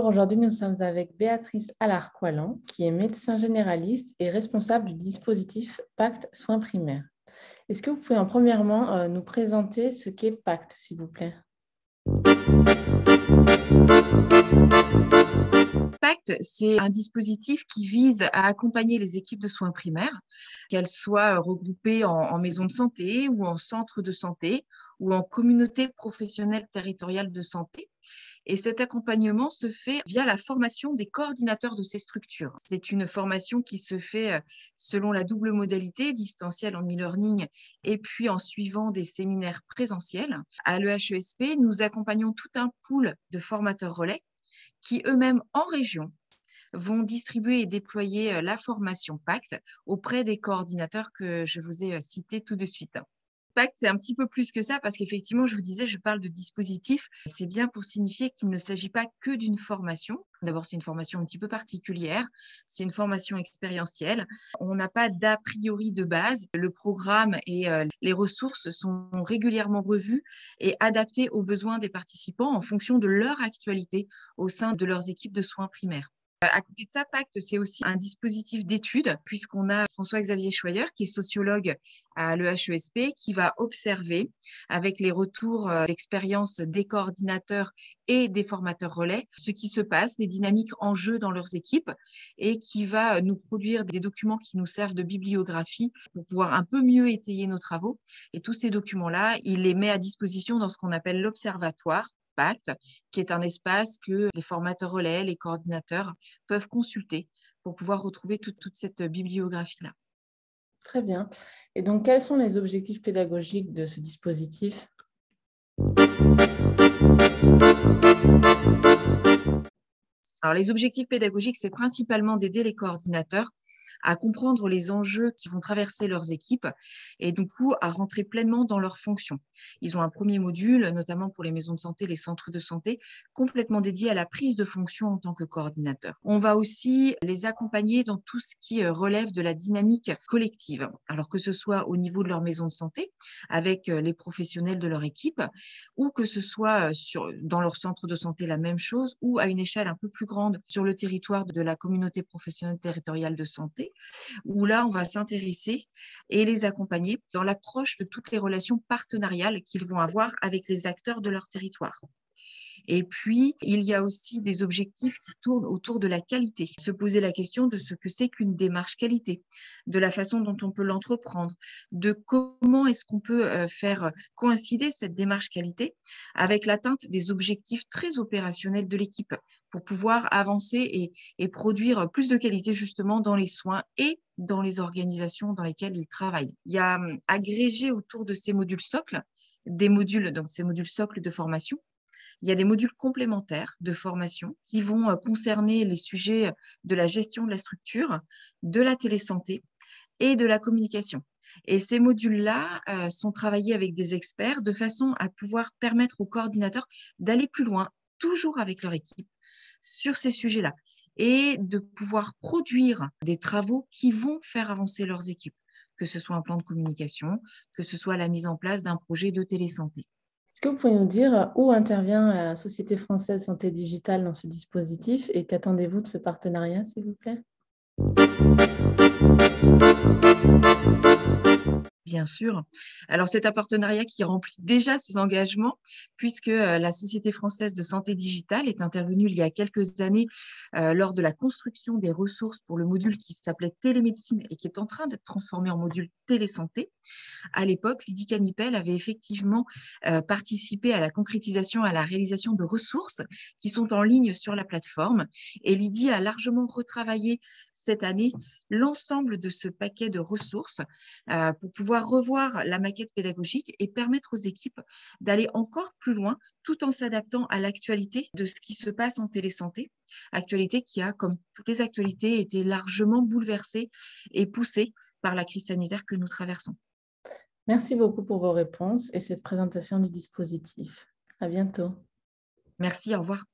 Bonjour, aujourd'hui nous sommes avec Béatrice Alarcoilan, qui est médecin généraliste et responsable du dispositif Pacte Soins Primaires. Est-ce que vous pouvez premièrement nous présenter ce qu'est Pacte, s'il vous plaît? Pacte, c'est un dispositif qui vise à accompagner les équipes de soins primaires, qu'elles soient regroupées en maison de santé ou en centre de santé ou en communauté professionnelle territoriale de santé. Et cet accompagnement se fait via la formation des coordinateurs de ces structures. C'est une formation qui se fait selon la double modalité, distancielle en e-learning et puis en suivant des séminaires présentiels. À l'EHESP, nous accompagnons tout un pool de formateurs relais qui eux-mêmes en région vont distribuer et déployer la formation Pacte auprès des coordinateurs que je vous ai cités tout de suite. Pacte, c'est un petit peu plus que ça parce qu'effectivement, je vous disais, je parle de dispositif. C'est bien pour signifier qu'il ne s'agit pas que d'une formation. D'abord, c'est une formation un petit peu particulière. C'est une formation expérientielle. On n'a pas d'a priori de base. Le programme et les ressources sont régulièrement revus et adaptés aux besoins des participants en fonction de leur actualité au sein de leurs équipes de soins primaires. À côté de ça, Pacte, c'est aussi un dispositif d'études, puisqu'on a François-Xavier Schweyer, qui est sociologue à l'EHESP, qui va observer, avec les retours d'expérience des coordinateurs et des formateurs relais, ce qui se passe, les dynamiques en jeu dans leurs équipes, et qui va nous produire des documents qui nous servent de bibliographie pour pouvoir un peu mieux étayer nos travaux. Et tous ces documents-là, il les met à disposition dans ce qu'on appelle l'Observatoire Pacte, qui est un espace que les formateurs relais, les coordinateurs peuvent consulter pour pouvoir retrouver toute cette bibliographie-là. Très bien. Et donc, quels sont les objectifs pédagogiques de ce dispositif? Alors, les objectifs pédagogiques, c'est principalement d'aider les coordinateurs à comprendre les enjeux qui vont traverser leurs équipes et du coup à rentrer pleinement dans leurs fonctions. Ils ont un premier module, notamment pour les maisons de santé, les centres de santé, complètement dédié à la prise de fonction en tant que coordinateur. On va aussi les accompagner dans tout ce qui relève de la dynamique collective, alors que ce soit au niveau de leur maison de santé, avec les professionnels de leur équipe, ou que ce soit dans leur centre de santé la même chose, ou à une échelle un peu plus grande sur le territoire de la communauté professionnelle territoriale de santé, où là, on va s'intéresser et les accompagner dans l'approche de toutes les relations partenariales qu'ils vont avoir avec les acteurs de leur territoire. Et puis, il y a aussi des objectifs qui tournent autour de la qualité. Se poser la question de ce que c'est qu'une démarche qualité, de la façon dont on peut l'entreprendre, de comment est-ce qu'on peut faire coïncider cette démarche qualité avec l'atteinte des objectifs très opérationnels de l'équipe pour pouvoir avancer et produire plus de qualité justement dans les soins et dans les organisations dans lesquelles ils travaillent. Il y a agrégé autour de ces modules socles, des modules, donc ces modules socles de formation, il y a des modules complémentaires de formation qui vont concerner les sujets de la gestion de la structure, de la télésanté et de la communication. Et ces modules-là sont travaillés avec des experts de façon à pouvoir permettre aux coordinateurs d'aller plus loin, toujours avec leur équipe, sur ces sujets-là et de pouvoir produire des travaux qui vont faire avancer leurs équipes, que ce soit un plan de communication, que ce soit la mise en place d'un projet de télésanté. Est-ce que vous pouvez nous dire où intervient la Société française Santé Digitale dans ce dispositif et qu'attendez-vous de ce partenariat, s'il vous plaît? Bien sûr. Alors, c'est un partenariat qui remplit déjà ses engagements puisque la Société française de santé digitale est intervenue il y a quelques années lors de la construction des ressources pour le module qui s'appelait télémédecine et qui est en train d'être transformé en module télésanté. À l'époque, Lydie Canipel avait effectivement participé à la concrétisation, à la réalisation de ressources qui sont en ligne sur la plateforme. Et Lydie a largement retravaillé cette année l'ensemble de ce paquet de ressources pour pouvoir revoir la maquette pédagogique et permettre aux équipes d'aller encore plus loin tout en s'adaptant à l'actualité de ce qui se passe en télésanté. Actualité qui a, comme toutes les actualités, été largement bouleversée et poussée par la crise sanitaire que nous traversons. Merci beaucoup pour vos réponses et cette présentation du dispositif. À bientôt. Merci, au revoir.